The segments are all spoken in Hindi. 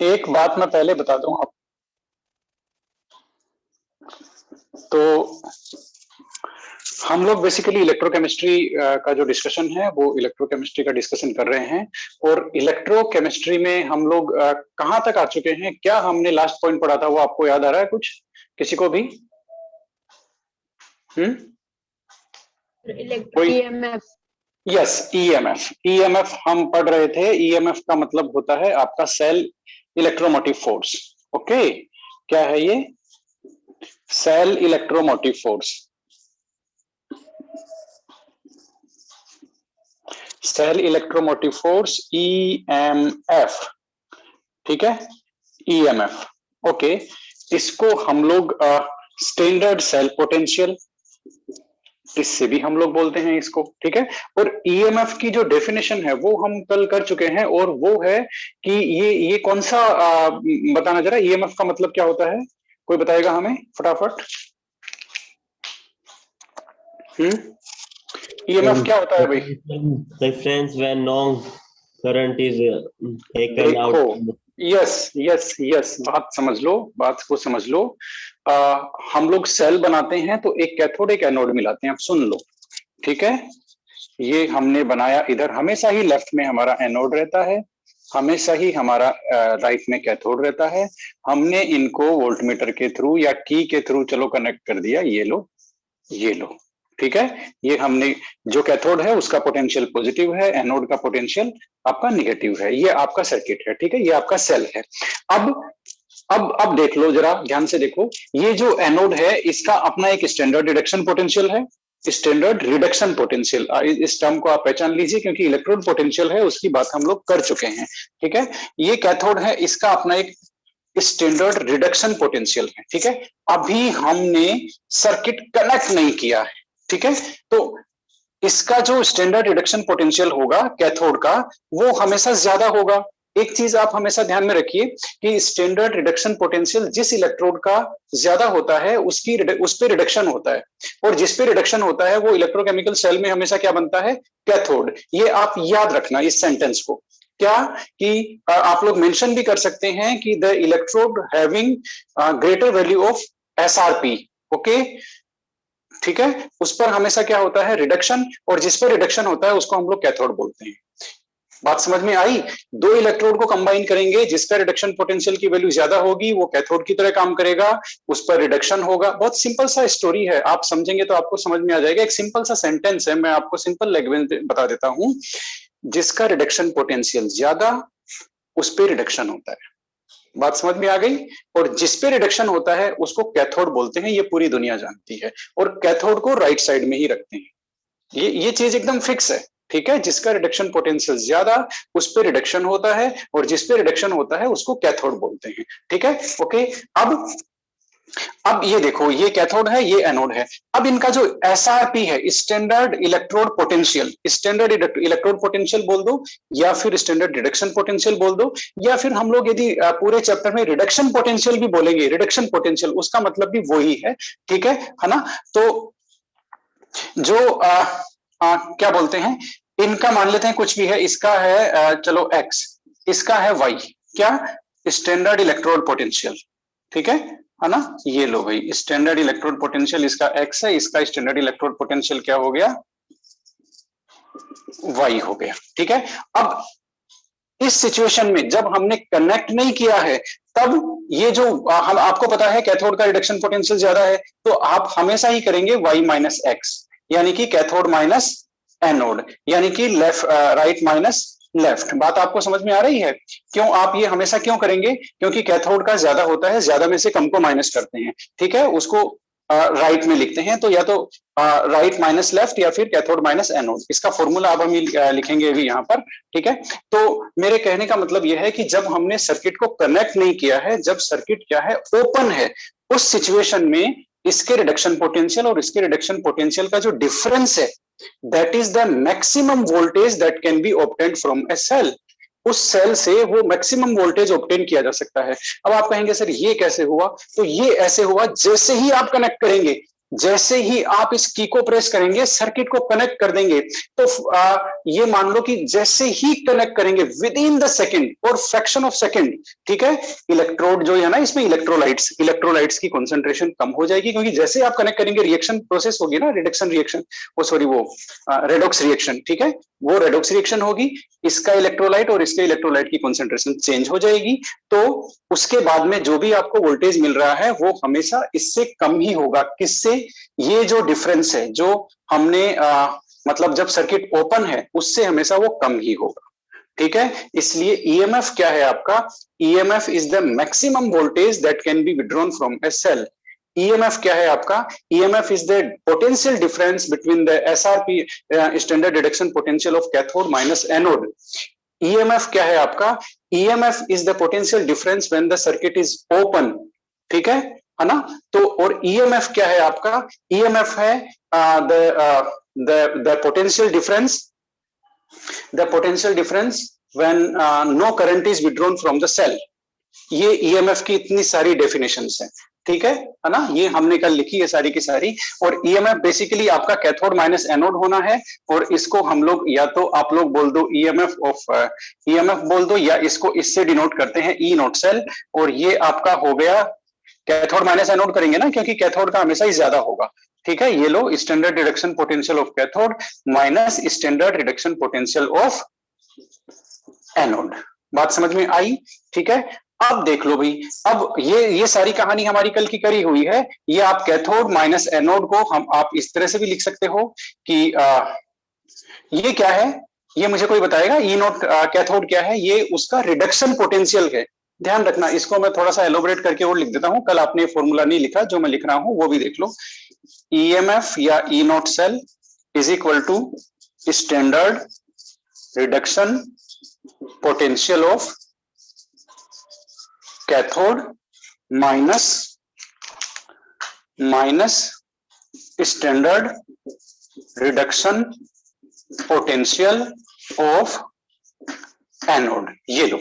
एक बात मैं पहले बता दूं आप, तो हम लोग बेसिकली इलेक्ट्रोकेमिस्ट्री का जो डिस्कशन है वो इलेक्ट्रोकेमिस्ट्री का डिस्कशन कर रहे हैं। और इलेक्ट्रोकेमिस्ट्री में हम लोग कहाँ तक आ चुके हैं, क्या हमने लास्ट पॉइंट पढ़ा था वो आपको याद आ रहा है कुछ, किसी को भी? कोई? ईएमएफ। Yes, EMF. ईएमएफ हम पढ़ रहे थे। ईएमएफ का मतलब होता है आपका सेल इलेक्ट्रोमोटिव फोर्स। ओके, क्या है ये? Cell electromotive force. Cell electromotive force, EMF. ठीक है, ईएमएफ। ओके, इसको हम लोग स्टैंडर्ड सेल पोटेंशियल, इससे भी हम लोग बोलते हैं इसको। ठीक है, और ईएमएफ की जो डेफिनेशन है वो हम कल कर चुके हैं, और वो है कि ये कौन सा बताना जरा, ईएमएफ का मतलब क्या होता है? कोई बताएगा हमें फटाफट? ईएमएफ क्या होता है भाई? Reference when non current is taken out. देखो, यस यस यस, बात समझ लो, बात को समझ लो। हम लोग सेल बनाते हैं तो एक कैथोड एक एनोड मिलाते हैं। अब सुन लो, ठीक है? ये हमने बनाया, इधर हमेशा ही लेफ्ट में हमारा एनोड रहता है, हमेशा ही हमारा राइट में कैथोड रहता है। हमने इनको वोल्टमीटर के थ्रू या की के थ्रू चलो कनेक्ट कर दिया। ये लो, ये लो, ठीक है? ये हमने, जो कैथोड है उसका पोटेंशियल पॉजिटिव है, एनोड का पोटेंशियल आपका निगेटिव है। ये आपका सर्किट है, ठीक है? ये आपका सेल है। अब देख लो जरा, ध्यान से देखो। ये जो एनोड है इसका अपना एक स्टैंडर्ड रिडक्शन पोटेंशियल है। स्टैंडर्ड रिडक्शन पोटेंशियल, इस टर्म को आप पहचान लीजिए, क्योंकि इलेक्ट्रोड पोटेंशियल है उसकी बात हम लोग कर चुके हैं। ठीक है, ये कैथोड है, इसका अपना एक स्टैंडर्ड रिडक्शन पोटेंशियल है। ठीक है, अभी हमने सर्किट कनेक्ट नहीं किया है। ठीक है, तो इसका जो स्टैंडर्ड रिडक्शन पोटेंशियल होगा कैथोड का, वो हमेशा ज्यादा होगा। एक चीज आप हमेशा ध्यान में रखिए कि स्टैंडर्ड रिडक्शन पोटेंशियल जिस इलेक्ट्रोड का ज्यादा होता है उस पे रिडक्शन होता है, और जिस पे रिडक्शन होता है वो इलेक्ट्रोकेमिकल सेल में हमेशा क्या बनता है? कैथोड। ये आप याद रखना इस सेंटेंस को। क्या कि आप लोग मेंशन भी कर सकते हैं कि the electrode having greater value of SRP. Okay, ठीक है, उस पर हमेशा क्या होता है? रिडक्शन, और जिस पर रिडक्शन होता है उसको हम लोग कैथोड बोलते हैं। बात समझ में आई? दो इलेक्ट्रोड को कंबाइन करेंगे, जिसका रिडक्शन पोटेंशियल की वैल्यू ज्यादा होगी वो कैथोड की तरह काम करेगा, उस पर रिडक्शन होगा। बहुत सिंपल सा स्टोरी है, आप समझेंगे तो आपको समझ में आ जाएगा। एक सिंपल सा सेंटेंस है, मैं आपको सिंपल लैंग्वेज बता देता हूं। जिसका रिडक्शन पोटेंशियल ज्यादा उस पर रिडक्शन होता है। बात समझ में आ गई? और जिस पे रिडक्शन होता है उसको कैथोड बोलते हैं, ये पूरी दुनिया जानती है। और कैथोड को राइट साइड में ही रखते हैं। ये चीज एकदम फिक्स है। ठीक है, जिसका रिडक्शन पोटेंशियल ज्यादा उस पे रिडक्शन होता है, और जिस पे रिडक्शन होता है उसको कैथोड बोलते हैं। ठीक है, ओके। अब ये देखो, ये कैथोड है, ये एनोड है। अब इनका जो एसआरपी है, standard electrode potential, standard electrode potential बोल दो, या फिर स्टैंडर्ड रिडक्शन पोटेंशियल बोल दो, या फिर हम लोग यदि पूरे चैप्टर में रिडक्शन पोटेंशियल भी बोलेंगे, रिडक्शन पोटेंशियल उसका मतलब भी वही है। ठीक है ना? तो जो क्या बोलते हैं, इनका मान लेते हैं कुछ भी है, इसका है चलो एक्स, इसका है वाई। क्या? Standard electrode potential. ठीक है ना? ये लो भाई, स्टैंडर्ड इलेक्ट्रोड पोटेंशियल इसका एक्स है, इसका स्टैंडर्ड इलेक्ट्रोड पोटेंशियल क्या हो गया? वाई हो गया। ठीक है, अब इस सिचुएशन में जब हमने कनेक्ट नहीं किया है, तब ये जो हम, आपको पता है कैथोड का रिडक्शन पोटेंशियल ज्यादा है, तो आप हमेशा ही करेंगे वाई माइनस एक्स, यानी कि कैथोड माइनस एनोड, यानी कि लेफ्ट राइट माइनस लेफ्ट। बात आपको समझ में आ रही है? क्यों आप ये हमेशा क्यों करेंगे? क्योंकि कैथोड का ज्यादा होता है, ज्यादा में से कम को माइनस करते हैं। ठीक है, उसको राइट में लिखते हैं, तो या तो राइट माइनस लेफ्ट या फिर कैथोड माइनस एनोड। इसका फॉर्मूला अब हम लिखेंगे अभी यहाँ पर। ठीक है, तो मेरे कहने का मतलब यह है कि जब हमने सर्किट को कनेक्ट नहीं किया है, जब सर्किट क्या है? ओपन है, उस सिचुएशन में इसके रिडक्शन पोटेंशियल और इसके रिडक्शन पोटेंशियल का जो डिफरेंस है, that is the maximum voltage that can be obtained from a cell. उस सेल से वो मैक्सिमम वोल्टेज ऑब्टेन किया जा सकता है। अब आप कहेंगे सर ये कैसे हुआ? तो ये ऐसे हुआ, जैसे ही आप कनेक्ट करेंगे जैसे ही आप इस की को प्रेस करेंगे, सर्किट को कनेक्ट कर देंगे, तो ये मान लो कि जैसे ही कनेक्ट करेंगे विद इन द सेकेंड और फ्रैक्शन ऑफ सेकेंड, ठीक है, इलेक्ट्रोड जो है ना, इसमें इलेक्ट्रोलाइट्स की कॉन्सेंट्रेशन कम हो जाएगी, क्योंकि जैसे आप कनेक्ट करेंगे रिएक्शन प्रोसेस होगी ना, रिडक्शन रिएक्शन, वो रेडॉक्स रिएक्शन, ठीक है, वो रेडॉक्स रिएक्शन होगी, इसका इलेक्ट्रोलाइट और इसके इलेक्ट्रोलाइट की कॉन्सेंट्रेशन चेंज हो जाएगी, तो उसके बाद में जो भी आपको वोल्टेज मिल रहा है वो हमेशा इससे कम ही होगा। किससे? ये जो डिफरेंस है जो हमने मतलब जब सर्किट ओपन है उससे हमेशा वो कम ही होगा, ठीक है। इसलिए ईएमएफ क्या है आपका? EMF is the maximum voltage that can be withdrawn from a cell. EMF क्या है आपका? EMF is the potential difference between the SRP standard reduction potential of cathode minus anode. EMF क्या है आपका? EMF is the potential difference when the circuit is open, ठीक है ना? तो और EMF क्या है आपका? EMF है the potential difference when no current is withdrawn from the cell. ये EMF की इतनी सारी डेफिनेशंस हैं, ठीक है ना? ये हमने कल लिखी है सारी की सारी। और EMF बेसिकली आपका कैथोड माइनस एनोड होना है, और इसको हम लोग या तो आप लोग बोल दो EMF बोल दो, या इसको इससे डिनोट करते हैं E नोट सेल, और ये आपका हो गया कैथोड माइनस एनोड करेंगे ना, क्योंकि कैथोड का हमेशा ही ज्यादा होगा, ठीक है। ये लो standard reduction potential of cathode minus standard reduction potential of anode. बात समझ में आई? ठीक है। अब देख लो भाई, अब ये सारी कहानी हमारी कल की करी हुई है। ये आप कैथोड माइनस एनोड को हम आप इस तरह से भी लिख सकते हो कि ये क्या है, ये मुझे कोई बताएगा? ई नोट कैथोड क्या है? ये उसका रिडक्शन पोटेंशियल है। ध्यान रखना, इसको मैं थोड़ा सा एलोबरेट करके और लिख देता हूं। कल आपने फॉर्मूला नहीं लिखा, जो मैं लिख रहा हूं वो भी देख लो। ईएमएफ या E naught cell is equal to standard reduction potential of cathode minus standard reduction potential of anode. ये लो,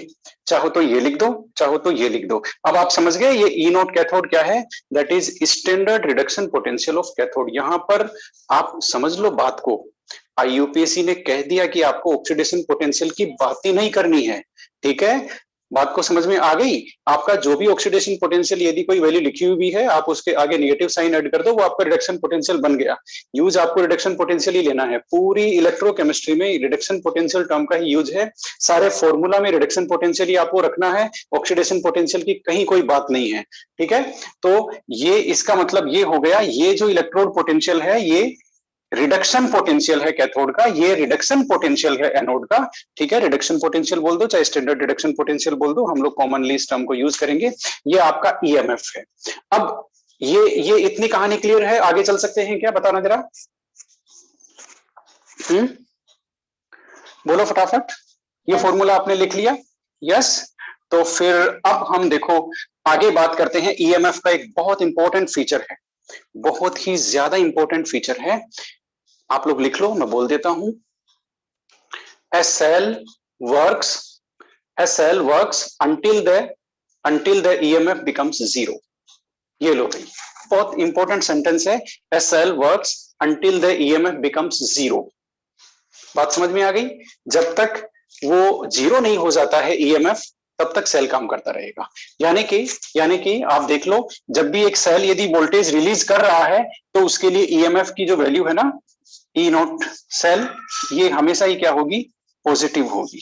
चाहो तो ये लिख दो, चाहो तो ये लिख दो। अब आप समझ गए ये ई नोट कैथोड क्या है? That is standard reduction potential of cathode. यहां पर आप समझ लो बात को, IUPAC ने कह दिया कि आपको ऑक्सीडेशन पोटेंशियल की बात ही नहीं करनी है, ठीक है। बात को समझ में आ गई? आपका जो भी ऑक्सीडेशन पोटेंशियल यदि कोई वैल्यू लिखी हुई भी है, आप उसके आगे नेगेटिव साइन ऐड कर दो, वो आपका रिडक्शन पोटेंशियल बन गया। यूज आपको रिडक्शन पोटेंशियल ही लेना है। पूरी इलेक्ट्रोकेमिस्ट्री में रिडक्शन पोटेंशियल टर्म का ही यूज है। सारे फॉर्मूला में रिडक्शन पोटेंशियल ही आपको रखना है, ऑक्सीडेशन पोटेंशियल की कहीं कोई बात नहीं है, ठीक है। तो ये इसका मतलब ये हो गया, ये जो इलेक्ट्रोड पोटेंशियल है ये रिडक्शन पोटेंशियल है कैथोड का, ये रिडक्शन पोटेंशियल है एनोड का, ठीक है। रिडक्शन पोटेंशियल बोल दो, चाहे स्टैंडर्ड रिडक्शन पोटेंशियल बोल दो, हम लोग कॉमनली इस टर्म को यूज करेंगे। ये आपका EMF है। अब ये इतनी कहानी क्लियर है, आगे चल सकते हैं क्या? बताना जरा। बोलो फटाफट। ये फॉर्मूला आपने लिख लिया? यस। तो फिर अब हम देखो आगे बात करते हैं। EMF का एक बहुत इंपॉर्टेंट फीचर है, बहुत ही ज्यादा इंपॉर्टेंट फीचर है। आप लोग लिख लो, मैं बोल देता हूं। A cell works until the EMF becomes zero. ये लो भाई, बहुत इंपॉर्टेंट सेंटेंस है। A cell works until the EMF becomes zero. बात समझ में आ गई? जब तक वो जीरो नहीं हो जाता है EMF, तब तक सेल काम करता रहेगा। यानी कि आप देख लो, जब भी एक सेल यदि वोल्टेज रिलीज कर रहा है तो उसके लिए EMF की जो वैल्यू है ना, ई नोट सेल, ये हमेशा ही क्या होगी? पॉजिटिव होगी।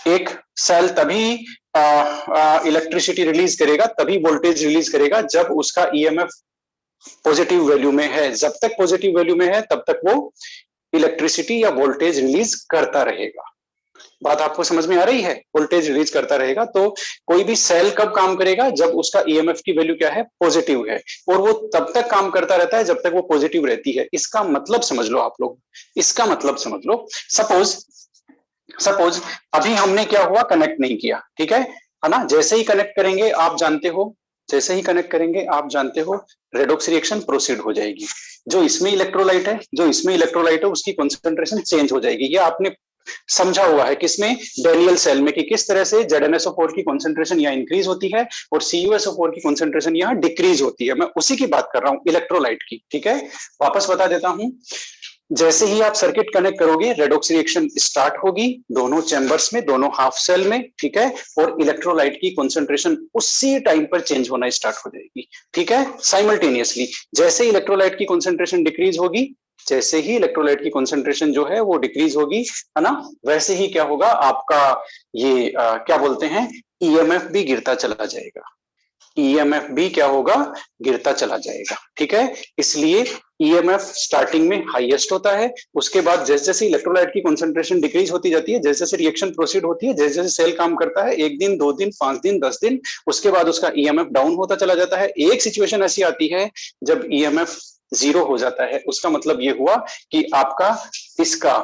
एक सेल तभी इलेक्ट्रिसिटी रिलीज करेगा, तभी वोल्टेज रिलीज करेगा जब उसका EMF पॉजिटिव वैल्यू में है। जब तक पॉजिटिव वैल्यू में है तब तक वो इलेक्ट्रिसिटी या वोल्टेज रिलीज करता रहेगा। बात आपको समझ में आ रही है? वोल्टेज रिलीज करता रहेगा। तो कोई भी सेल कब काम करेगा? जब उसका EMF की वैल्यू क्या है? पॉजिटिव है। और वो तब तक काम करता रहता है जब तक वो पॉजिटिव रहती है। इसका मतलब समझ लो आप लोग, इसका मतलब समझ लो। सपोज अभी हमने क्या हुआ? कनेक्ट नहीं किया, ठीक है ना। जैसे ही कनेक्ट करेंगे आप जानते हो, रेडॉक्स रिएक्शन प्रोसीड हो जाएगी। जो इसमें इलेक्ट्रोलाइट है उसकी कॉन्सेंट्रेशन चेंज हो जाएगी। ये आपने समझा हुआ है किसमें, डैनियल सेल में, कि किस तरह से ZnSO4 की कॉन्सेंट्रेशन यहाँ इंक्रीज होती है और CuSO4 की कॉन्सेंट्रेशन यहाँ डिक्रीज होती है। मैं उसी की बात कर रहा हूं, इलेक्ट्रोलाइट की। ठीक है, वापस बता देता हूं। जैसे ही आप सर्किट कनेक्ट करोगे, रेडॉक्स रिएक्शन स्टार्ट होगी दोनों चैम्बर्स में, दोनों हाफ सेल में। ठीक है, और इलेक्ट्रोलाइट की कॉन्सेंट्रेशन उसी टाइम पर चेंज होना स्टार्ट हो जाएगी। ठीक है, साइमल्टेनियसली। जैसे इलेक्ट्रोलाइट की कॉन्सेंट्रेशन डिक्रीज होगी, जैसे ही इलेक्ट्रोलाइट की कॉन्सेंट्रेशन जो है वो डिक्रीज होगी, है ना, वैसे ही क्या होगा आपका, ये क्या बोलते हैं, ईएमएफ भी गिरता चला जाएगा। ईएमएफ भी क्या होगा, गिरता चला जाएगा। ठीक है, इसलिए ईएमएफ स्टार्टिंग में हाईएस्ट होता है, उसके बाद जैसे जैसे इलेक्ट्रोलाइट की कॉन्सेंट्रेशन डिक्रीज होती जाती है, जैसे जैसे रिएक्शन प्रोसीड होती है, जैसे जैसे सेल काम करता है, 1 दिन 2 दिन 5 दिन 10 दिन, उसके बाद उसका ईएमएफ डाउन होता चला जाता है। एक सिचुएशन ऐसी आती है जब ईएमएफ 0 हो जाता है, उसका मतलब ये हुआ कि आपका इसका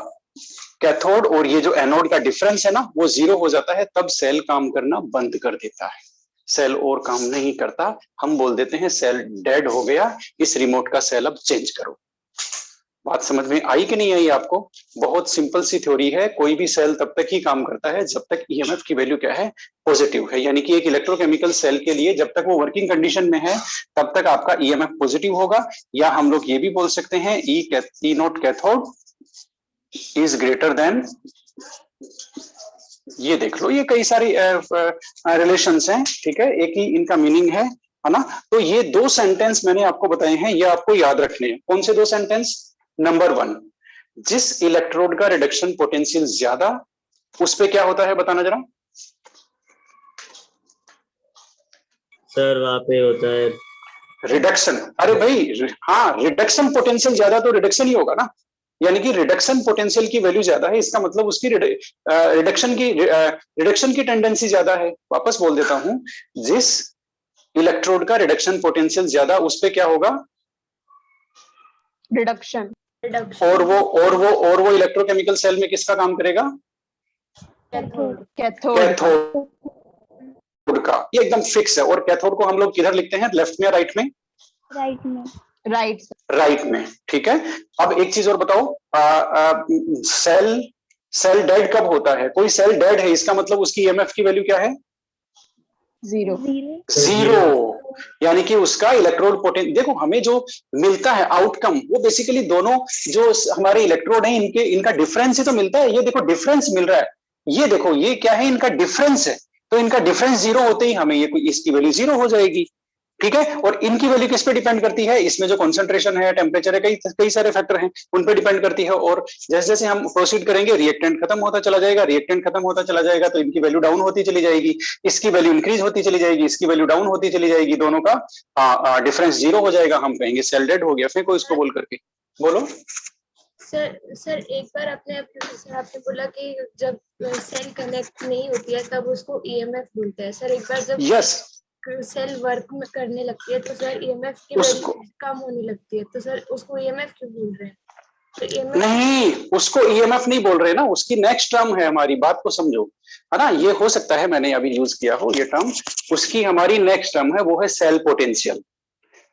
कैथोड और ये जो एनोड का डिफरेंस है ना, वो 0 हो जाता है, तब सेल काम करना बंद कर देता है, सेल और काम नहीं करता। हम बोल देते हैं सेल डेड हो गया, इस रिमोट का सेल अब चेंज करो। बात समझ में आई कि नहीं आई आपको? बहुत सिंपल सी थ्योरी है। कोई भी सेल तब तक ही काम करता है जब तक ईएमएफ की वैल्यू क्या है, पॉजिटिव है। यानी कि एक इलेक्ट्रोकेमिकल सेल के लिए जब तक वो वर्किंग कंडीशन में है तब तक आपका ईएमएफ पॉजिटिव होगा, या हम लोग ये भी बोल सकते हैं E naught cathode is greater than, ये देख लो, ये कई सारी रिलेशंस हैं। ठीक है, एक ही इनका मीनिंग है ना। तो ये 2 सेंटेंस मैंने आपको बताए हैं, ये आपको याद रखने हैं। कौन से 2 सेंटेंस? नंबर 1, जिस इलेक्ट्रोड का रिडक्शन पोटेंशियल ज्यादा, उस पे क्या होता है बताना जरा। सर वहां पे होता है रिडक्शन। अरे भाई हाँ, रिडक्शन पोटेंशियल ज्यादा तो रिडक्शन ही होगा ना, यानी कि रिडक्शन पोटेंशियल की वैल्यू ज्यादा है, इसका मतलब उसकी रिडक्शन की टेंडेंसी ज्यादा है। वापस बोल देता हूं, जिस इलेक्ट्रोड का रिडक्शन पोटेंशियल ज्यादा, उस पे क्या होगा, रिडक्शन। और वो इलेक्ट्रोकेमिकल सेल में किसका काम करेगा, कैथोड। कैथोड का। ये एकदम फिक्स है। और कैथोड को हम लोग किधर लिखते हैं, लेफ्ट में राइट में? राइट में। राइट में। ठीक है, अब एक चीज और बताओ, सेल डेड कब होता है? कोई सेल डेड है, इसका मतलब उसकी ईएमएफ की वैल्यू क्या है, 0। यानी कि उसका इलेक्ट्रोड पोटेंशियल, देखो हमें जो मिलता है आउटकम, वो बेसिकली दोनों जो हमारे इलेक्ट्रोड हैं इनका डिफरेंस ही तो मिलता है। ये देखो डिफरेंस मिल रहा है, ये देखो ये क्या है, इनका डिफरेंस है। तो इनका डिफरेंस 0 होते ही हमें ये इसकी वैल्यू 0 हो जाएगी। ठीक है, और इनकी वैल्यू किस पे डिपेंड करती है, इसमें जो कॉन्सेंट्रेशन है, टेम्परेचर है, कई सारे फैक्टर हैं, उन पे डिपेंड करती है। और जैसे जैसे हम प्रोसीड करेंगे, रिएक्टेंट खत्म होता चला जाएगा, रिएक्टेंट खत्म होता चला जाएगा, तो इनकी वैल्यू डाउन होती चली जाएगी, इसकी वैल्यू इंक्रीज होती चली जाएगी, इसकी वैल्यू डाउन होती चली जाएगी, दोनों का डिफरेंस 0 हो जाएगा। हम कहेंगे सेल डेड हो गया। फिर कोई इसको बोल करके बोलो। सर एक बार आपने बोला कि जब सेल कनेक्ट नहीं होती है तब उसको ईएमएफ बोलते हैं। सर एक बार जब सेल वर्क करने लगती है तो सर ईएमएफ की वैल्यू कम होने लगती है, तो सर उसको ईएमएफ क्यों बोल रहे हैं? तो EMF... नहीं, उसको ईएमएफ नहीं बोल रहे ना, उसकी नेक्स्ट टर्म है, हमारी बात को समझो, है ना। ये हो सकता है मैंने अभी यूज किया हो ये टर्म, उसकी हमारी नेक्स्ट टर्म है, वो है सेल पोटेंशियल।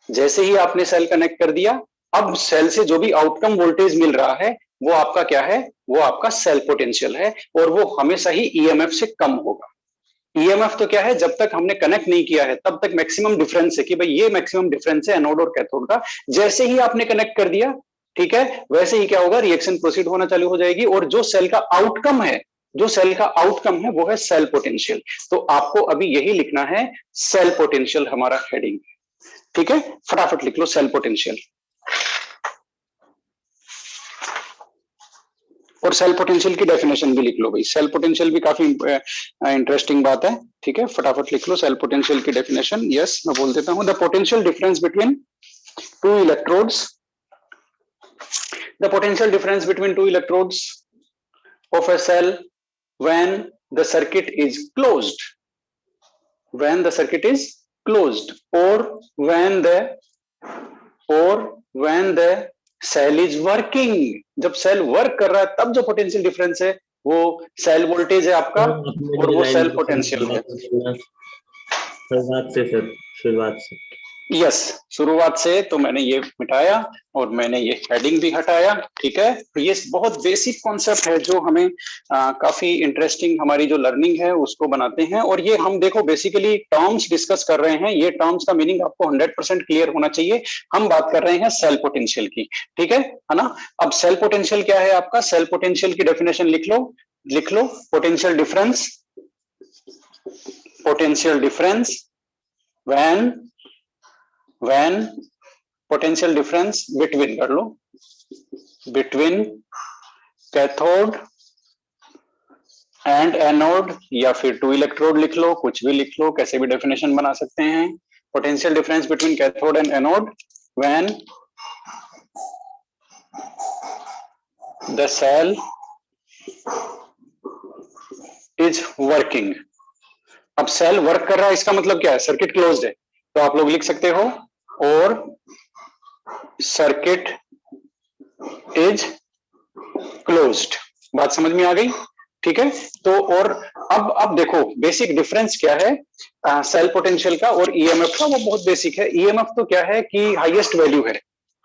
जैसे ही आपने सेल कनेक्ट कर दिया, अब सेल से जो भी आउटकम वोल्टेज मिल रहा है वो आपका क्या है, वो आपका सेल पोटेंशियल है, और वो हमेशा ही ईएमएफ से कम होगा। ईएमएफ तो क्या है, जब तक हमने कनेक्ट नहीं किया है तब तक मैक्सिमम डिफरेंस है कि भाई ये मैक्सिमम डिफरेंस है एनोड और कैथोड का। जैसे ही आपने कनेक्ट कर दिया, ठीक है, वैसे ही क्या होगा, रिएक्शन प्रोसीड होना चालू हो जाएगी, और जो सेल का आउटकम है, वो है सेल पोटेंशियल। तो आपको अभी यही लिखना है, सेल पोटेंशियल हमारा हेडिंग। ठीक है, फटाफट लिख लो सेल पोटेंशियल। और सेल पोटेंशियल की डेफिनेशन भी लिख लो भाई, सेल पोटेंशियल भी काफी इंटरेस्टिंग बात है। ठीक है, फटाफट लिख लो सेल पोटेंशियल की डेफिनेशन। यस, मैं बोल देता हूं, the potential difference between two electrodes, the potential difference between two electrodes of a cell when the circuit is closed, or when the cell is working। जब सेल वर्क कर रहा है तब जो पोटेंशियल डिफरेंस है वो सेल वोल्टेज है आपका, और वो सेल पोटेंशियल है। शुरुआत से। यस, शुरुआत से तो मैंने ये मिटाया और मैंने ये हेडिंग भी हटाया, ठीक है। तो ये बहुत बेसिक कॉन्सेप्ट है जो हमें काफी इंटरेस्टिंग हमारी जो लर्निंग है उसको बनाते हैं। और ये हम देखो बेसिकली टर्म्स डिस्कस कर रहे हैं, ये टर्म्स का मीनिंग आपको 100% क्लियर होना चाहिए। हम बात कर रहे हैं सेल पोटेंशियल की, ठीक है ना। अब सेल पोटेंशियल क्या है आपका, सेल पोटेंशियल की डेफिनेशन लिख लो, potential difference, potential difference when potential difference between कर लो, between cathode and anode, या फिर टू इलेक्ट्रोड लिख लो, कुछ भी लिख लो, कैसे भी डेफिनेशन बना सकते हैं। potential difference between cathode and anode when the cell is working। अब सेल वर्क कर रहा है इसका मतलब क्या है, सर्किट क्लोज्ड है, तो आप लोग लिख सकते हो और सर्किट इज क्लोज्ड। बात समझ में आ गई, ठीक है। तो और अब देखो बेसिक डिफरेंस क्या है सेल पोटेंशियल का और ईएमएफ का, वो बहुत बेसिक है। ईएमएफ तो क्या है कि हाईएस्ट वैल्यू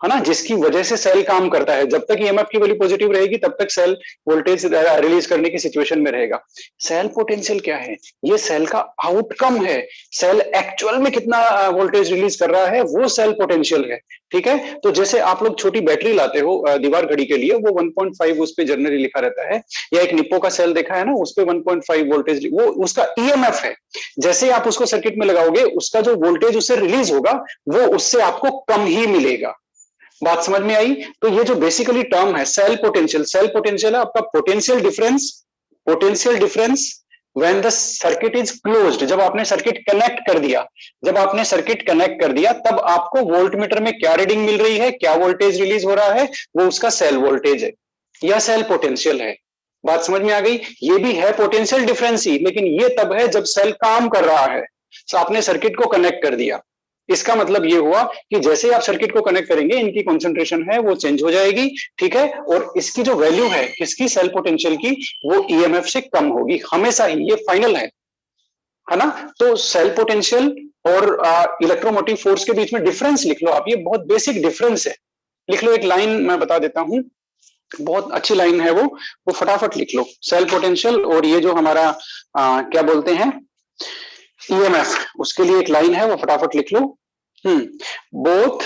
है ना, जिसकी वजह से सेल काम करता है। जब तक ईएमएफ की वैल्यू पॉजिटिव रहेगी तब तक सेल वोल्टेज रिलीज करने की सिचुएशन में रहेगा। सेल पोटेंशियल क्या है, ये सेल का आउटकम है। सेल एक्चुअल में कितना वोल्टेज रिलीज कर रहा है वो सेल पोटेंशियल है, ठीक है। तो जैसे आप लोग छोटी बैटरी लाते हो दीवार घड़ी के लिए, वो 1.5 उस पे जनरली लिखा रहता है, या एक निप्पो का सेल देखा है ना, उस पे 1.5 वोल्टेज, वो उसका ईएमएफ है। जैसे आप उसको सर्किट में लगाओगे उसका जो वोल्टेज उससे रिलीज होगा वो उससे आपको कम ही मिलेगा। बात समझ में आई। तो ये जो बेसिकली टर्म है सेल पोटेंशियल है आपका potential difference when the circuit is closed. जब आपने सर्किट कनेक्ट कर दिया तब आपको वोल्टमीटर में क्या रीडिंग मिल रही है, क्या वोल्टेज रिलीज हो रहा है, वो उसका सेल वोल्टेज है या सेल पोटेंशियल है। बात समझ में आ गई। ये भी है पोटेंशियल डिफरेंस ही, लेकिन ये तब है जब सेल काम कर रहा है। तो आपने सर्किट को कनेक्ट कर दिया, इसका मतलब ये हुआ कि जैसे आप सर्किट को कनेक्ट करेंगे इनकी कॉन्सेंट्रेशन है वो चेंज हो जाएगी, ठीक है। और इसकी जो वैल्यू है किसकी, सेल पोटेंशियल की, वो ईएमएफ से कम होगी हमेशा ही, ये फाइनल है ना। तो सेल पोटेंशियल और इलेक्ट्रोमोटिव फोर्स के बीच में डिफरेंस लिख लो आप, ये बहुत बेसिक डिफरेंस है। लिख लो, एक लाइन मैं बता देता हूं, बहुत अच्छी लाइन है वो फटाफट लिख लो। सेल पोटेंशियल और ये जो हमारा क्या बोलते हैं ईएमएफ, उसके लिए एक लाइन है वो फटाफट लिख लो। Both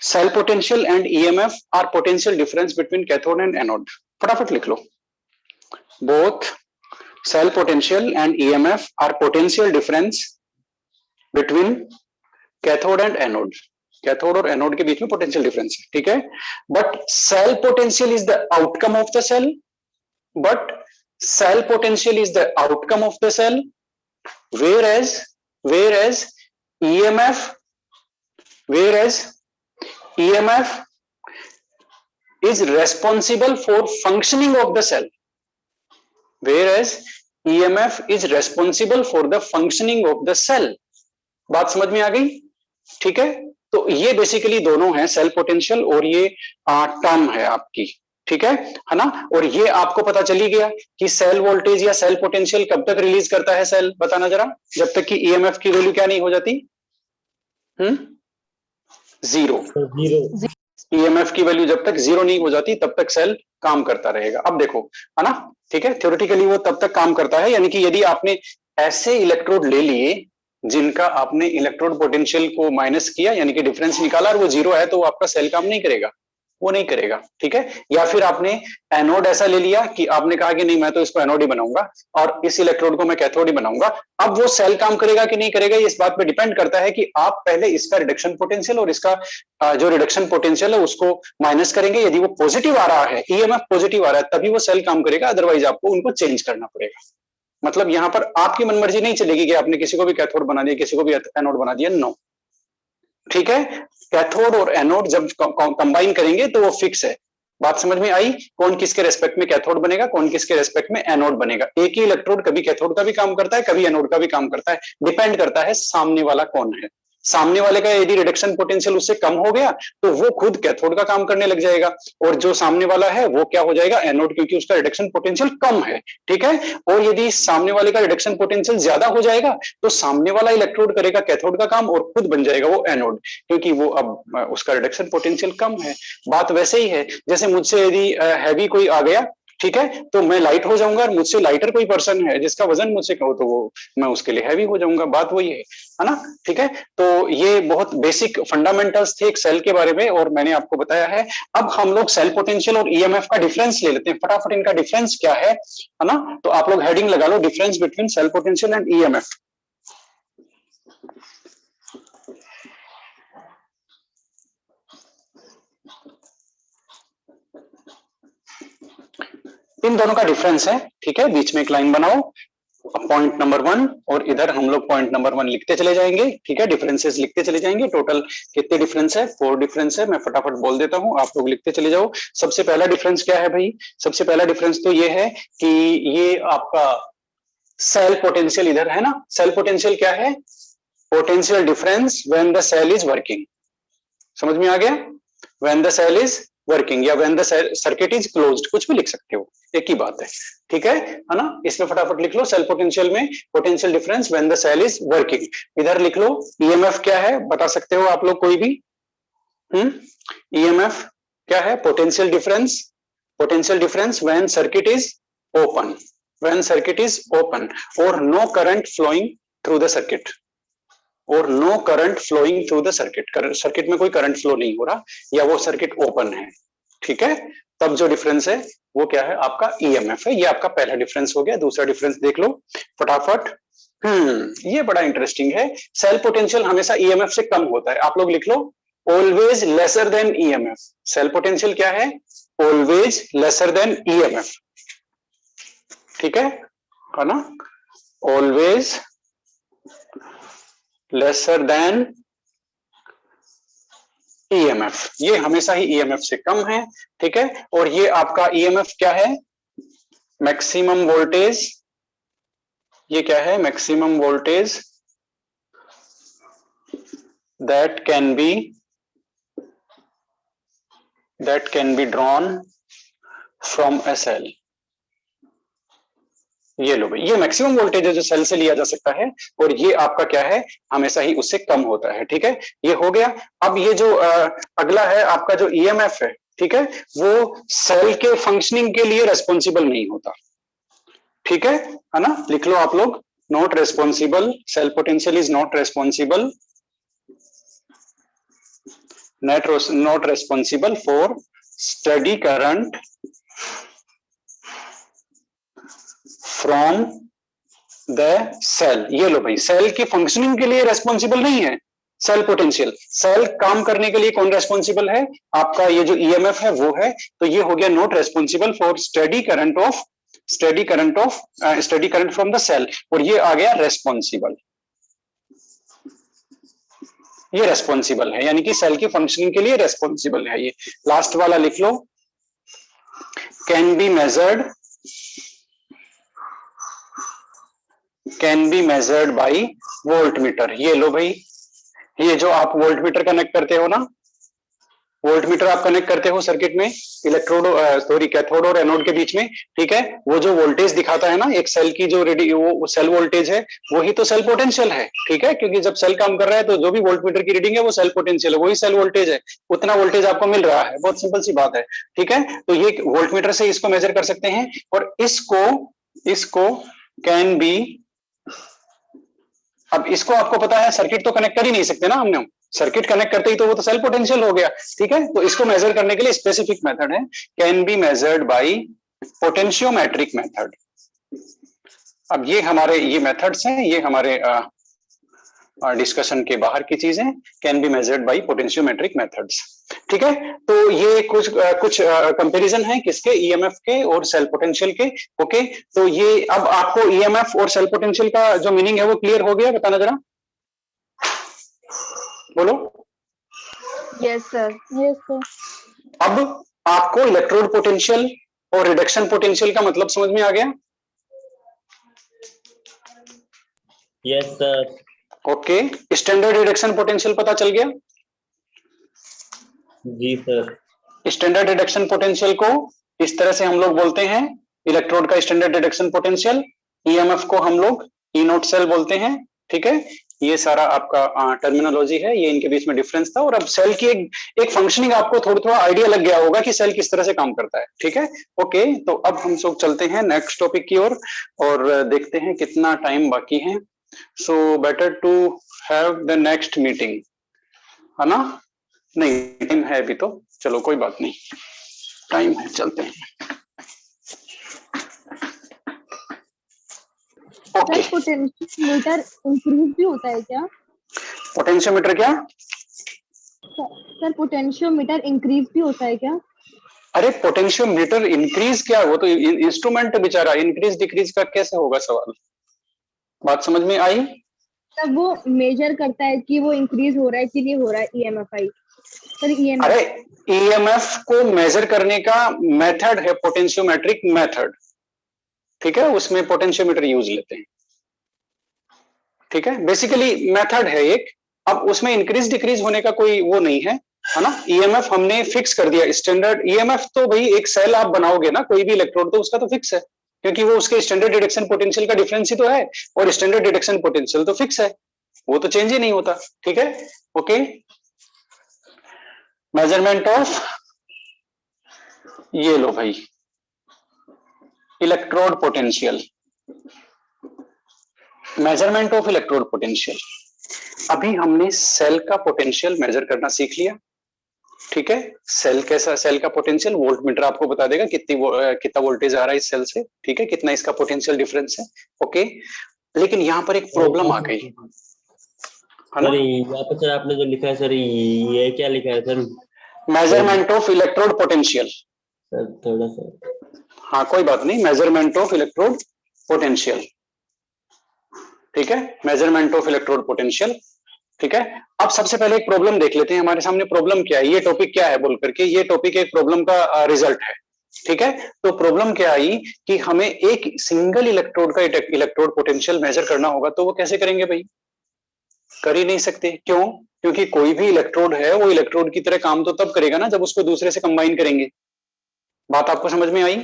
cell potential and EMF are potential difference between cathode and anode. फटाफट लिख लो, both cell potential and EMF are potential difference between cathode and anode. Cathode और एनोड के बीच में पोटेंशियल डिफरेंस है, ठीक है। But cell potential is the outcome of the cell, whereas EMF is responsible for functioning of the cell, बात समझ में आ गई, ठीक है। तो ये बेसिकली दोनों हैं, सेल पोटेंशियल और ये टर्म है आपकी, ठीक है ना। और ये आपको पता चली गया कि सेल वोल्टेज या सेल पोटेंशियल कब तक रिलीज करता है सेल, बताना जरा, जब तक कि ईएमएफ की वैल्यू क्या नहीं हो जाती, जीरो। ईएमएफ की वैल्यू जब तक जीरो नहीं हो जाती तब तक सेल काम करता रहेगा। अब देखो, है ना, ठीक है, थ्योरेटिकली वो तब तक काम करता है, यानी कि यदि आपने ऐसे इलेक्ट्रोड ले लिए जिनका आपने इलेक्ट्रोड पोटेंशियल को माइनस किया, यानी कि डिफरेंस निकाला और वो जीरो है, तो वो आपका सेल काम नहीं करेगा, वो नहीं करेगा, ठीक है। या फिर आपने एनोड ऐसा ले लिया कि आपने कहा कि नहीं मैं तो इसको एनोड ही बनाऊंगा और इस इलेक्ट्रोड को मैं कैथोड ही बनाऊंगा। अब वो सेल काम करेगा कि नहीं करेगा, ये इस बात पे डिपेंड करता है कि आप पहले इसका रिडक्शन पोटेंशियल और इसका जो रिडक्शन पोटेंशियल है उसको माइनस करेंगे। यदि वो पॉजिटिव आ रहा है, ईएमएफ पॉजिटिव आ रहा है, तभी वो सेल काम करेगा, अदरवाइज आपको उनको चेंज करना पड़ेगा। मतलब यहां पर आपकी मनमर्जी नहीं चलेगी कि आपने किसी को भी कैथोड बना दिया, किसी को भी एनोड बना दिया, नो, ठीक है। कैथोड और एनोड जब कंबाइन करेंगे तो वो फिक्स है। बात समझ में आई, कौन किसके रेस्पेक्ट में कैथोड बनेगा, कौन किसके रेस्पेक्ट में एनोड बनेगा। एक ही इलेक्ट्रोड कभी कैथोड का भी काम करता है, कभी एनोड का भी काम करता है, डिपेंड करता है सामने वाला कौन है, सामने वाले का यदि रिडक्शन पोटेंशियल उससे कम हो गया तो वो खुद कैथोड का काम करने लग जाएगा, और जो सामने वाला है वो क्या हो जाएगा, एनोड, क्योंकि उसका रिडक्शन पोटेंशियल कम है। ठीक है, और यदि सामने वाले का रिडक्शन पोटेंशियल ज्यादा हो जाएगा तो सामने वाला इलेक्ट्रोड करेगा कैथोड का काम और खुद बन जाएगा वो एनोड, क्योंकि वो अब उसका रिडक्शन पोटेंशियल कम है। बात वैसे ही है, जैसे मुझसे यदि हैवी कोई आ गया, ठीक है, तो मैं लाइट हो जाऊंगा, और मुझसे लाइटर कोई पर्सन है जिसका वजन मुझसे कहो तो वो मैं उसके लिए हैवी हो जाऊंगा। बात वही है ना। ठीक है, तो ये बहुत बेसिक फंडामेंटल्स थे एक सेल के बारे में और मैंने आपको बताया है। अब हम लोग सेल पोटेंशियल और ईएमएफ का डिफरेंस ले लेते हैं, फटाफट इनका डिफरेंस क्या है ना। तो आप लोग हेडिंग लगा लो, difference between cell potential and EMF. इन दोनों का डिफरेंस है, ठीक है, बीच में एक लाइन बनाओ, पॉइंट नंबर 1, और इधर हम लोग पॉइंट नंबर 1 लिखते चले जाएंगे। ठीक है, डिफरेंसेस लिखते चले जाएंगे। टोटल कितने डिफरेंस है, 4 डिफरेंस है। मैं फटाफट बोल देता हूं, आप लोग लिखते चले जाओ। सबसे पहला डिफरेंस क्या है भाई, सबसे पहला डिफरेंस तो ये है कि ये आपका सेल पोटेंशियल इधर है ना। सेल पोटेंशियल क्या है, potential difference when the cell is working. समझ में आ गया, when the cell is working या when the circuit is closed, कुछ भी लिख सकते हो, एक ही बात है। ठीक है ना, इसमें फटाफट लिख लो सेल पोटेंशियल में potential difference when the cell is working. इधर लिख लो ईएमएफ क्या है, बता सकते हो आप लोग कोई भी। ईएमएफ क्या है, potential difference when circuit is open, when circuit is open और no current flowing through the circuit, और no current flowing through the circuit, circuit में कोई करंट फ्लो नहीं हो रहा या वो सर्किट ओपन है। ठीक है, तब जो डिफरेंस है वो क्या है, आपका ईएमएफ है। ये आपका पहला डिफरेंस हो गया। दूसरा डिफरेंस देख लो फटाफट। ये बड़ा इंटरेस्टिंग है, सेल पोटेंशियल हमेशा ईएमएफ से कम होता है। आप लोग लिख लो always lesser than EMF. Cell potential क्या है, ऑलवेज लेसर देन ईएमएफ। ठीक है ना, ऑलवेज लेसर देन ईएमएफ, ये हमेशा ही ईएमएफ से कम है। ठीक है, और ये आपका ईएमएफ क्या है, मैक्सिमम वोल्टेज। ये क्या है, maximum voltage that can be drawn from a cell. ये लो भाई, ये मैक्सिमम वोल्टेज है जो सेल से लिया जा सकता है, और ये आपका क्या है, हमेशा ही उससे कम होता है। ठीक है, ये हो गया। अब ये जो अगला है आपका जो ईएमएफ है, ठीक है, वो सेल के फंक्शनिंग के लिए रेस्पॉन्सिबल नहीं होता। ठीक है ना, लिख लो आप लोग, not responsible, cell potential is not responsible, not responsible for study current from the cell. ये लो भाई, सेल की फंक्शनिंग के लिए रेस्पॉन्सिबल नहीं है सेल पोटेंशियल। सेल काम करने के लिए कौन रेस्पॉन्सिबल है, आपका ये जो ईएमएफ है वो है। तो ये हो गया not responsible for study current from the cell, और ये आ गया रेस्पॉन्सिबल। ये रेस्पॉन्सिबल है, यानी कि सेल की फंक्शनिंग के लिए रेस्पॉन्सिबल है। ये लास्ट वाला लिख लो, can be measured by voltmeter. ये लो भाई, ये जो आप वोल्टमीटर कनेक्ट करते हो ना, वोल्टमीटर आप कनेक्ट करते हो सर्किट में, कैथोड और एनोड के बीच में। ठीक है, वो जो वोल्टेज दिखाता है ना एक सेल की, जो वो सेल वोल्टेज है, वही तो सेल पोटेंशियल है। ठीक है, क्योंकि जब सेल काम कर रहा है तो जो भी वोल्टमीटर की रीडिंग है वो सेल पोटेंशियल है, वही सेल वोल्टेज है, उतना वोल्टेज आपको मिल रहा है। बहुत सिंपल सी बात है। ठीक है, तो ये वोल्टमीटर से इसको मेजर कर सकते हैं, और इसको कैन बी, अब इसको आपको पता है सर्किट तो कनेक्ट कर ही नहीं सकते ना हमने, सर्किट कनेक्ट करते ही तो वो तो सेल पोटेंशियल हो गया। ठीक है, तो इसको मेजर करने के लिए स्पेसिफिक मेथड है, can be measured bye potentiometric method. अब ये हमारे ये मेथड्स हैं, ये हमारे डिस्कशन के बाहर की चीजें, can be measured bye potentiometric methods. ठीक है, तो ये कुछ कंपैरिजन है किसके, ईएमएफ के और सेल पोटेंशियल के। ओके, तो ये अब आपको ईएमएफ और सेल पोटेंशियल का जो मीनिंग है वो क्लियर हो गया, बताना जरा, बोलो। Yes sir. अब आपको इलेक्ट्रोड पोटेंशियल और रिडक्शन पोटेंशियल का मतलब समझ में आ गया? Yes sir. Okay, standard reduction potential पता चल गया। जी सर। स्टैंडर्ड रिडक्शन पोटेंशियल को इस तरह से हम लोग बोलते हैं, इलेक्ट्रोड का स्टैंडर्ड रिडक्शन पोटेंशियल, ईएमएफ को हम लोग ई नोट सेल बोलते हैं। ठीक है, ये सारा आपका टर्मिनोलॉजी है, ये इनके बीच में डिफरेंस था। और अब सेल की एक फंक्शनिंग आपको थोड़ा थोड़ा आइडिया लग गया होगा कि सेल किस तरह से काम करता है। ठीक है, ओके, तो अब हम लोग चलते हैं नेक्स्ट टॉपिक की ओर और देखते हैं कितना टाइम बाकी है। So better to have the next meeting, है ना? नहीं, टाइम है अभी तो, चलो कोई बात नहीं, टाइम है, चलते हैं। ओके, सर पोटेंशियोमीटर इंक्रीज भी होता है क्या? पोटेंशियोमीटर क्या? सर पोटेंशियोमीटर इंक्रीज भी होता है क्या? अरे पोटेंशियोमीटर इंक्रीज क्या, वो तो इंस्ट्रूमेंट बेचारा, इंक्रीज डिक्रीज का कैसे होगा सवाल? बात समझ में आई? तब वो मेजर करता है कि वो इंक्रीज हो रहा है कि नहीं हो रहा है ईएमएफआई। सर ईएमएफ, अरे ईएमएफ को मेजर करने का मेथड है पोटेंशियोमेट्रिक मेथड। ठीक है, उसमें पोटेंशियोमीटर यूज लेते हैं। ठीक है, बेसिकली मेथड है एक। अब उसमें इंक्रीज डिक्रीज होने का कोई वो नहीं है ना? ईएमएफ हमने फिक्स कर दिया स्टैंडर्ड ईएमएफ। तो भाई एक सेल आप बनाओगे ना, कोई भी इलेक्ट्रोड, तो उसका तो फिक्स है, क्योंकि वो उसके स्टैंडर्ड रिडक्शन पोटेंशियल का डिफरेंस ही तो है, और स्टैंडर्ड रिडक्शन पोटेंशियल तो फिक्स है, वो तो चेंज ही नहीं होता। ठीक है, ओके। मेजरमेंट ऑफ, ये लो भाई, electrode potential, measurement of electrode potential. अभी हमने सेल का पोटेंशियल मेजर करना सीख लिया। ठीक है, सेल कैसा, सेल का पोटेंशियल वोल्टमीटर आपको बता देगा कितना वोल्टेज आ रहा है इस सेल से। ठीक है, कितना इसका पोटेंशियल डिफरेंस है। ओके, लेकिन यहां पर एक प्रॉब्लम आ गई, है ना? सर यहाँ पे सर आपने जो लिखा है सर, ये क्या लिखा है sir? Measurement of electrode potential. Sir थोड़ा सा, हाँ कोई बात नहीं, मेजरमेंट ऑफ इलेक्ट्रोड पोटेंशियल। ठीक है, मेजरमेंट ऑफ इलेक्ट्रोड पोटेंशियल। ठीक है, अब सबसे पहले एक प्रॉब्लम देख लेते हैं, हमारे सामने प्रॉब्लम क्या है, ये टॉपिक क्या है बोल करके। ये टॉपिक एक प्रॉब्लम का रिजल्ट है। ठीक है, तो प्रॉब्लम क्या आई कि हमें एक सिंगल इलेक्ट्रोड का इलेक्ट्रोड पोटेंशियल मेजर करना होगा। तो वो कैसे करेंगे भाई? कर ही नहीं सकते। क्यों? क्योंकि कोई भी इलेक्ट्रोड है वो इलेक्ट्रोड की तरह काम तो तब करेगा ना जब उसको दूसरे से कंबाइन करेंगे। बात आपको समझ में आई?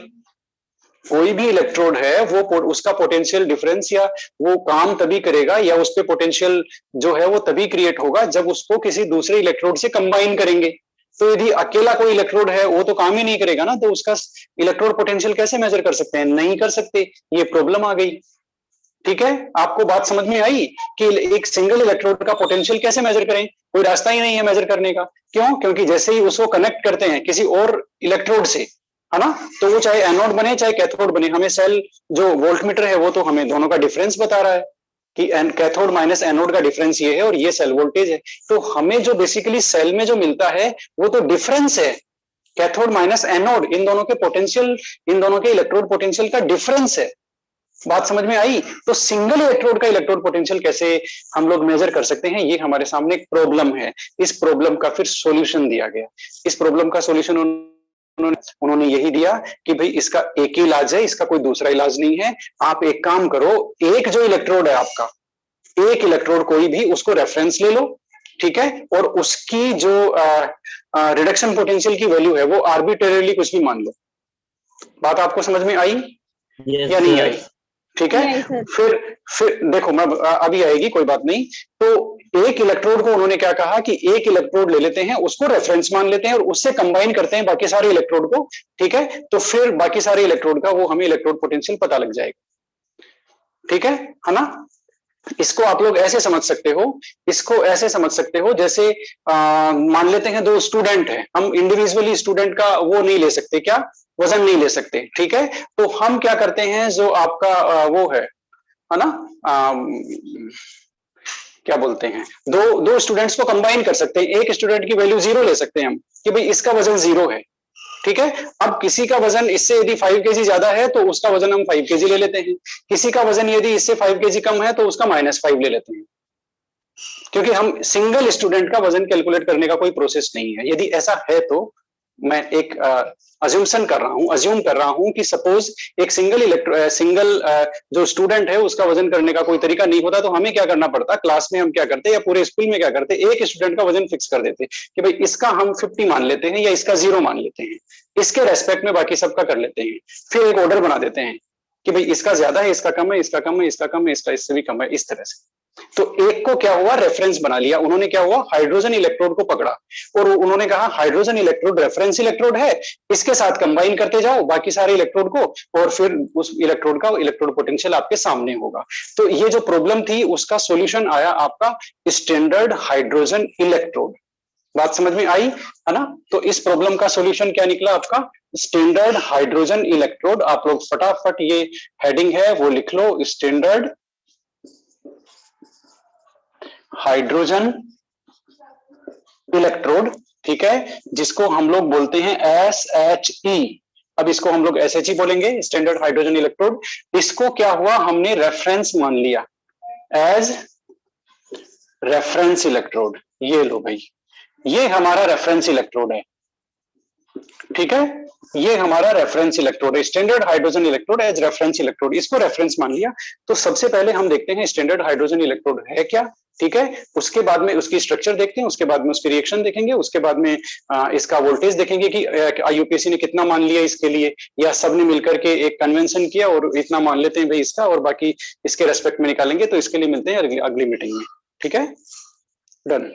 कोई भी इलेक्ट्रोड है वो उसका पोटेंशियल डिफरेंस या वो काम तभी करेगा, या उस पे पोटेंशियल जो है वो तभी क्रिएट होगा जब उसको किसी दूसरे इलेक्ट्रोड से कंबाइन करेंगे। तो यदि अकेला कोई इलेक्ट्रोड है वो तो काम ही नहीं करेगा ना, तो उसका इलेक्ट्रोड पोटेंशियल कैसे मेजर कर सकते हैं? नहीं कर सकते, ये प्रॉब्लम आ गई। ठीक है, आपको बात समझ में आई कि एक सिंगल इलेक्ट्रोड का पोटेंशियल कैसे मेजर करें? कोई रास्ता ही नहीं है मेजर करने का। क्यों? क्योंकि जैसे ही उसको कनेक्ट करते हैं किसी और इलेक्ट्रोड से, है ना, तो वो चाहे एनोड बने चाहे कैथोड बने, हमें सेल जो वोल्टमीटर है वो तो हमें दोनों का डिफरेंस बता रहा है कि कैथोड माइनस एनोड का डिफरेंस ये है और ये सेल वोल्टेज है। तो हमें जो बेसिकली सेल में जो मिलता है वो तो डिफरेंस है, कैथोड माइनस एनोड, इन दोनों के पोटेंशियल, इन दोनों के इलेक्ट्रोड पोटेंशियल का डिफरेंस है। बात समझ में आई? तो सिंगल इलेक्ट्रोड का इलेक्ट्रोड पोटेंशियल कैसे हम लोग मेजर कर सकते हैं, ये हमारे सामने एक प्रॉब्लम है। इस प्रॉब्लम का फिर सॉल्यूशन दिया गया। इस प्रॉब्लम का सॉल्यूशन उन्होंने यही दिया कि भाई इसका एक ही इलाज है, इसका कोई दूसरा इलाज नहीं है। आप एक काम करो, एक जो इलेक्ट्रोड है आपका, एक इलेक्ट्रोड कोई भी, उसको रेफरेंस ले लो। ठीक है, और उसकी जो रिडक्शन पोटेंशियल की वैल्यू है वो आर्बिट्रेरीली कुछ भी मान लो। बात आपको समझ में आई या नहीं आई? ठीक है, फिर देखो, मैं अभी आएगी, कोई बात नहीं। तो एक इलेक्ट्रोड को उन्होंने क्या कहा कि एक इलेक्ट्रोड ले लेते हैं, उसको रेफरेंस मान लेते हैं और उससे कंबाइन करते हैं बाकी सारे इलेक्ट्रोड को। ठीक है, तो फिर बाकी सारे इलेक्ट्रोड का वो हमें इलेक्ट्रोड पोटेंशियल पता लग जाएगा। ठीक है ना? इसको आप लोग ऐसे समझ सकते हो, इसको ऐसे समझ सकते हो जैसे मान लेते हैं दो स्टूडेंट हैं, हम इंडिविजुअली स्टूडेंट का वो नहीं ले सकते, क्या वजन नहीं ले सकते। ठीक है, तो हम क्या करते हैं, जो आपका वो है ना, क्या बोलते हैं, दो स्टूडेंट्स को कंबाइन कर सकते हैं। एक स्टूडेंट की वैल्यू 0 ले सकते हैं हम कि भाई इसका वजन 0 है। ठीक है, अब किसी का वजन इससे यदि 5 kg ज्यादा है तो उसका वजन हम 5 kg ले लेते हैं, किसी का वजन यदि इससे 5 kg कम है तो उसका -5 ले लेते हैं, क्योंकि हम सिंगल स्टूडेंट का वजन कैलकुलेट करने का कोई प्रोसेस नहीं है। यदि ऐसा है तो मैं एक अज्यूम कर रहा हूं कि सपोज एक सिंगल जो स्टूडेंट है उसका वजन करने का कोई तरीका नहीं होता, तो हमें क्या करना पड़ता, क्लास में हम क्या करते या पूरे स्कूल में क्या करते, एक स्टूडेंट का वजन फिक्स कर देते कि भाई इसका हम 50 मान लेते हैं या इसका 0 मान लेते हैं, इसके रेस्पेक्ट में बाकी सबका कर लेते हैं, फिर एक ऑर्डर बना देते हैं कि भाई इसका ज्यादा है, इसका कम है, इसका कम है, इसका कम है, इसका इससे भी कम है, इस तरह से। तो एक को क्या हुआ, रेफरेंस बना लिया उन्होंने, क्या हुआ, हाइड्रोजन इलेक्ट्रोड को पकड़ा और उन्होंने कहा हाइड्रोजन इलेक्ट्रोड रेफरेंस इलेक्ट्रोड है, इसके साथ कंबाइन करते जाओ बाकी सारे इलेक्ट्रोड को, और फिर उस इलेक्ट्रोड का इलेक्ट्रोड पोटेंशियल आपके सामने होगा। तो ये जो प्रॉब्लम थी उसका सॉल्यूशन आया आपका स्टैंडर्ड हाइड्रोजन इलेक्ट्रोड। बात समझ में आई है ना? तो इस प्रॉब्लम का सॉल्यूशन क्या निकला आपका, स्टैंडर्ड हाइड्रोजन इलेक्ट्रोड। आप लोग फटाफट ये हेडिंग है वो लिख लो, स्टैंडर्ड हाइड्रोजन इलेक्ट्रोड, ठीक है, जिसको हम लोग बोलते हैं SHE। अब इसको हम लोग SHE बोलेंगे, स्टैंडर्ड हाइड्रोजन इलेक्ट्रोड। इसको क्या हुआ, हमने रेफरेंस मान लिया एज रेफरेंस इलेक्ट्रोड। ये लो भाई, ये हमारा रेफरेंस इलेक्ट्रोड है, ठीक है, ये हमारा रेफरेंस इलेक्ट्रोड है, standard hydrogen electrode as reference electrode, इसको रेफरेंस मान लिया। तो सबसे पहले हम देखते हैं स्टैंडर्ड हाइड्रोजन इलेक्ट्रोड है क्या, ठीक है, उसके बाद में उसकी स्ट्रक्चर देखते हैं, उसके बाद में उसकी रिएक्शन देखेंगे, उसके बाद में इसका वोल्टेज देखेंगे कि IUPAC ने कितना मान लिया इसके लिए, या सबने मिलकर के एक कन्वेंशन किया और इतना मान लेते हैं भाई इसका, और बाकी इसके रेस्पेक्ट में निकालेंगे। तो इसके लिए मिलते हैं अगली मीटिंग में, ठीक है, डन।